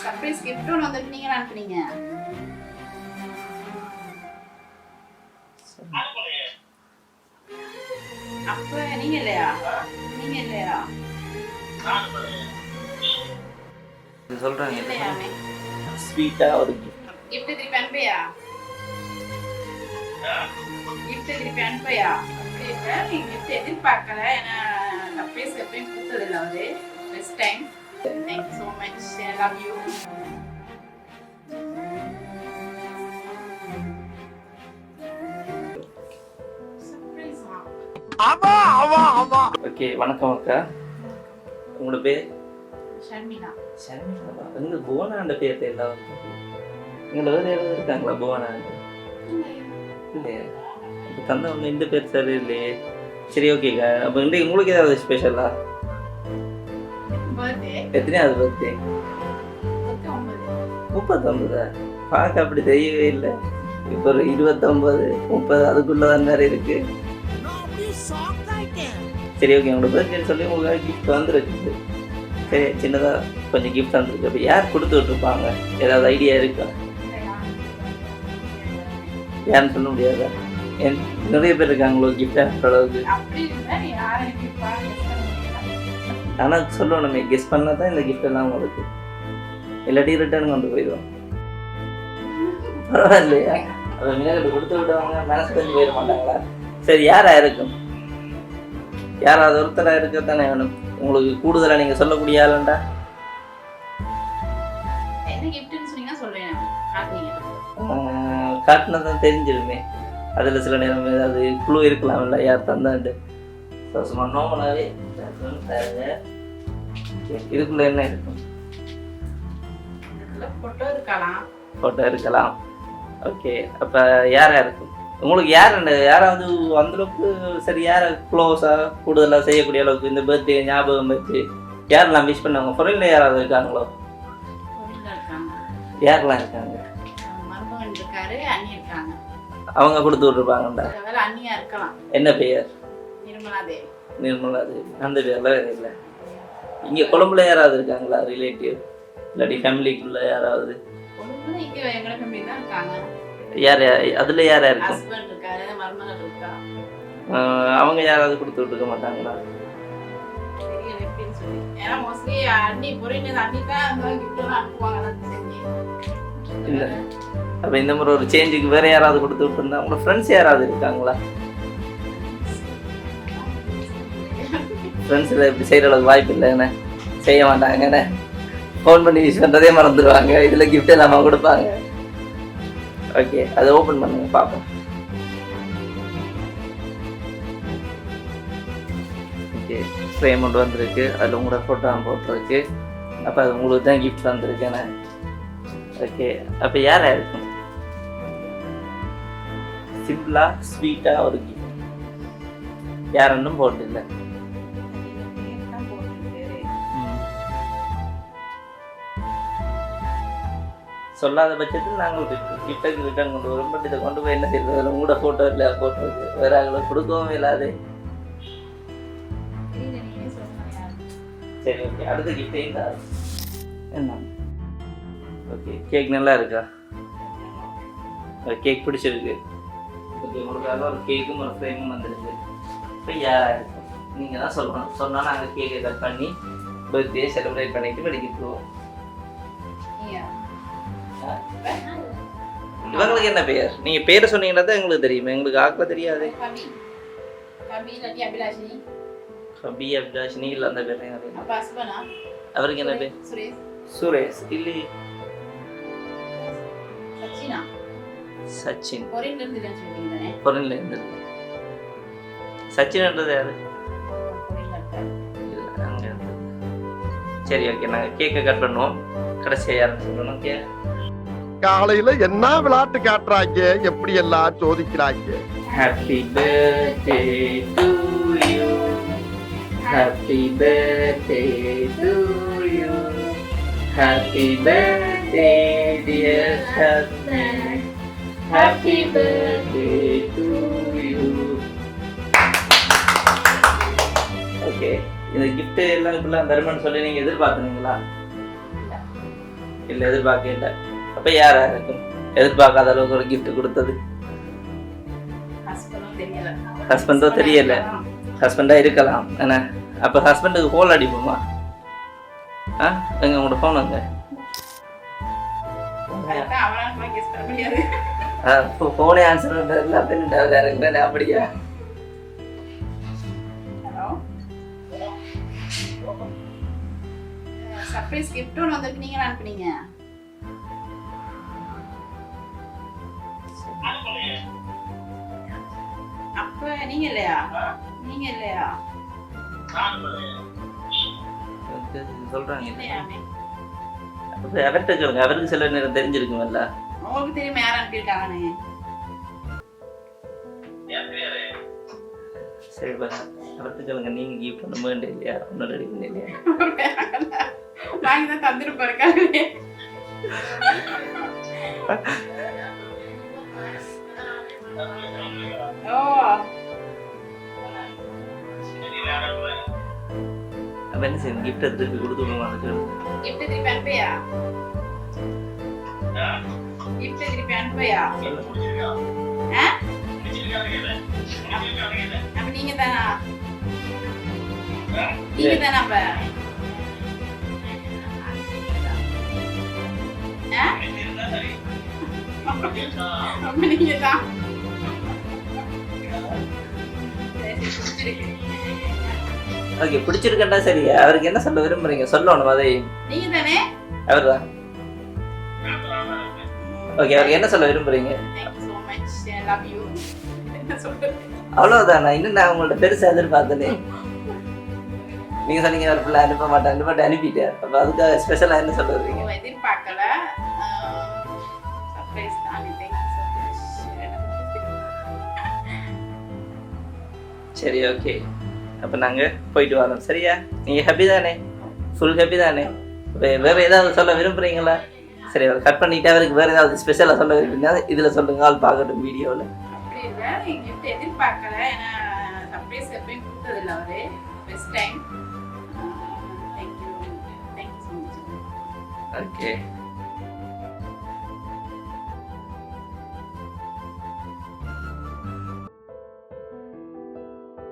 Surprise gift ஒன்று வந்துட்டு நீங்கள் அனுப்புனீங்க. அப்ப நீங்க இல்லையா? சொல்றாங்க இல்லையாமே. ஸ்வீட்டா ஒரு கிஃப்ட் திருப்பி அனுப்பியா? அப்படி இல்லை, நீ கிஃப்ட் எதிர்பார்க்கல. ஏன்னா சர்ப்ரைஸ் எப்பயும் கொடுத்ததில்லை அவரு. First time. Thank you so much. I love you. Okay. வணக்கம் அக்கா. உங்களோட பேர்? ஷர்மிளா. ஷர்மிளா. எங்க புவனாண்ட பேர் தெரியல. எங்களை வேறு யாராவது இருக்காங்களா புவனாண்ட? இல்லையா? இப்போ தந்தவங்க இந்த பேர் சரி இல்லையே. சரி ஓகேக்கா. அப்போ இன்றைக்கு உங்களுக்கு ஏதாவது ஸ்பெஷலா? எத்தனையாவது பர்த்டே? 39. பார்க்க அப்படி தெரியவே இல்லை. இப்போ ஒரு 29, 30 அதுக்குள்ளதான் வேற இருக்கு. சரி ஓகே. உங்களோட பர்த்டே சொல்லி உங்களுக்கு கிஃப்ட் வந்துருக்கு. சரி சின்னதாக கொஞ்சம் கிஃப்ட் வந்துருக்கு. அப்போ யார் கொடுத்து விட்டுருப்பாங்க? ஏதாவது ஐடியா இருக்கா? யாருன்னு சொல்ல முடியாதா? நிறைய பேர் இருக்காங்களோ கிஃப்ட் அனுப்புற அளவுக்கு? ஆனால் சொல்லணுமே, கெஸ் பண்ணால் தான் இந்த கிஃப்ட் எல்லாம் உங்களுக்கு. இல்லாட்டி ரிட்டர்ன் கொண்டு போயிடுவோம். பரவாயில்லையா? அதை மினக்கிட்ட கொடுத்து விட்டவங்க மனசு கொஞ்சம் போயிட மாட்டாங்களா? சரி, யாராக இருக்கும்? யாராவது ஒருத்தராக இருக்கத்தானே வேணும். உங்களுக்கு கூடுதலாக நீங்கள் சொல்லக்கூடிய ஆளுண்டா? காட்டினா தான் தெரிஞ்சிருமே. அதில் சில நேரம் ஏதாவது குழு இருக்கலாம்ல யார் தந்தாண்டு. சும்மா நோமலாகவே இதுக்குள்ள என்ன இருக்கும்? ஃபோட்டோ இருக்கலாம். ஓகே. அப்போ யாராக இருக்கும் உங்களுக்கு? யாராவது அந்தளவுக்கு சரி, யாரை க்ளோஸாக கூடுதலாக செய்யக்கூடிய அளவுக்கு இந்த பர்த்டே ஞாபகம் வச்சு யாரெல்லாம் விஷ் பண்ணாங்க? ஃபாரின்ல யாராவது இருக்காங்களோ? யாரெல்லாம் இருக்காங்க? அவங்க கொடுத்து விட்டுருப்பாங்கண்டா. என்ன பெயர்? நிர்மலா தேவி. அந்த பேர்ல வேற இல்லை. இங்கே கொழும்புல யாராவது இருக்காங்களா ரிலேட்டிவ்? இல்லாட்டி ஃபேமிலிக்குள்ள யாராவது? யார் அதில் யாரா இருக்கு? அவங்க யாராவது கொடுத்து விட்டுருக்க மாட்டாங்களா? இல்லை. அப்போ இந்த மாதிரி ஒரு சேஞ்சுக்கு வேற யாராவது கொடுத்து விட்டுருந்தா? உங்களோட ஃப்ரெண்ட்ஸ் யாராவது இருக்காங்களா? ஃப்ரெண்ட்ஸில் இப்படி செய்கிற அளவுக்கு வாய்ப்பு இல்லைண்ணே. செய்ய மாட்டாங்கண்ணே. ஃபோன் பண்ணி விஷ் பண்ணுறதே மறந்துடுவாங்க. இதில் கிஃப்ட் இல்லாமல் கொடுப்பாங்க. ஓகே, அதை ஓப்பன் பண்ணுங்க பார்ப்போம். ஓகே, ஃப்ரேம் ஒன்று வந்திருக்கு. அதில் உங்களோட ஃபோட்டோ போட்டிருக்கு. அப்போ அது உங்களுக்கு தான் கிஃப்ட் வந்திருக்கேண்ணே. ஓகே. அப்போ யாராக இருக்கும்? சிம்பிளா ஸ்வீட்டாக ஒரு கிஃப்ட். யாருன்னும் போட்டு இல்லை. சொல்லாத பட்சத்தில் நாங்கள் கிஃப்ட்டுக்கு ரிட்டர்ன் கொண்டு வரோம். பட் இதை கொண்டு போய் என்ன செய்யறது? உங்களோட ஃபோட்டோ இல்லை போட்டிருக்கு. வேற ஆகளை கொடுக்கவும் இல்லாது. சரி ஓகே. அடுத்த கிஃப்ட் என்ன? ஓகே, கேக் நல்லா இருக்கா? கேக் பிடிச்சிருக்கு. ஓகே, உங்களுக்காக ஒரு கேக்கும் ஒரு ஃப்ரேமும் வந்துருக்கு. இப்போ யாராக இருக்கும்? நீங்கள் தான் சொல்லணும். சொன்னால் நாங்கள் கேக்கை கட் பண்ணி பர்த்டே செலிப்ரேட் பண்ணிட்டு வெடிக்கிட்டுருவோம். இவங்களுக்கு என்ன பெயர்? நீங்கள் பேரை சொன்னீங்கன்னா தான் எங்களுக்கு தெரியுமா? எங்களுக்கு ஆக்கல தெரியாது. கபி அபிலாஷினி இல்லை, அந்த பேர். அவருக்கு என்ன பேர்? சுரேஷ். இல்லை, சச்சின். பொருள்ல இருந்து. சச்சின்ன்றது யாரு? அங்க இருந்து. சரி ஓகே, நாங்கள் கேக்கை கட் பண்ணுவோம். கடைசியாக யாருன்னு சொல்லணும். ஓகே. காலையில என்ன விளையாட்டு காட்டுறாங்க, எப்படி எல்லாம் சோதிக்கிறாங்க. Happy birthday to you, happy birthday to you, happy birthday dear husband, happy birthday to you. Okay, இந்த gift எல்லாம் இப்படிலாம் வருமானு சொல்லி நீங்கள் எதிர்பார்க்குறீங்களா? இல்லை எதிர்பார்க்க இல்லை. அப்போ யாரா இருக்கும் எதிர்பார்க்காத அளவுக்கு ஒரு gift கொடுத்தது? ஹஸ்பண்டோ தெரியல. ஹஸ்பண்டாக இருக்கலாம் என்ன? அப்போ ஹஸ்பண்டுக்கு கோல் அடிப்போமா? எங்க உங்களோட ஃபோன் அங்கே ஃபோனே ஆன்சர் பண்ணுறதுல அப்படின்னு அப்படியா? சர்ப்ரைஸ் கிஃப்ட் ஒன்று வந்திருக்கு, நீங்க அனுப்புனீங்க. அப்ப நீங்க இல்லையா? நீங்க இல்லையா? சொல்றாங்க அவர்கிட்ட கேளுங்க, அவருக்கு சில நேரம் தெரிஞ்சிருக்குமல்ல. உங்களுக்கு தெரியுமா யார் அனுப்பியிருக்காங்கன்னு? சரி அவர்கிட்ட கேளுங்க. நீங்க கிஃப்ட் பண்ண வேண்டிய இல்லையா? ஒன்னும் ரெடி பண்ண இல்லையா? வாங்கி தான் தந்துருப்பாரு. ஓ அப்ப என்ன செய்யணும்? கிஃப்ட் திருப்பி கொடுத்துருவோம். கிஃப்ட் திருப்பி அனுப்பியா? கிஃப்ட் திருப்பி அனுப்பியா? அப்ப நீங்க தானா? நீங்க தானா? அப்ப நீங்க தான். ஓகே, பிடிச்சிருக்கா? சரி, அவருக்கு என்ன சொல்ல விரும்புறீங்க? சொல்லணும். அதை நீங்க தானே? அவர்தான். ஓகே, அவருக்கு என்ன சொல்ல விரும்புறீங்க? அவ்வளவுதானா? இன்னும் நான் உங்கள்ட்ட பெருசா எதிர்பார்த்தனே. நீங்க சொன்னீங்க ஒரு பிள்ளை அனுப்ப மாட்டேன் அனுப்பிட்டேன். அப்ப அதுக்காக ஸ்பெஷலா என்ன சொல்ல வரீங்க? எதிர்பார்க்கல. சர்ப்ரைஸ் தான். சரி, ஓகே. அப்போ நாங்கள் போயிட்டு வரோம். சரியா? நீங்கள் ஹாப்பி தானே? ஃபுல் ஹாப்பி தானே? வேறு ஏதாவது சொல்ல விரும்புகிறீங்களா? சரி, அவர் கட் பண்ணிவிட்டு அவருக்கு வேறு ஏதாவது ஸ்பெஷலாக சொல்ல விரும்புறீங்களா? இதில் சொல்லுங்க, ஆள் பார்க்கட்டும் வீடியோவில். அப்படி இல்லை, கிஃப்ட் எதிர்பார்க்கல. ஏன்னா சர்ப்ரைஸ் எப்பயும் கொடுத்ததில்ல அவரு. Best time. Thank you so much. Okay.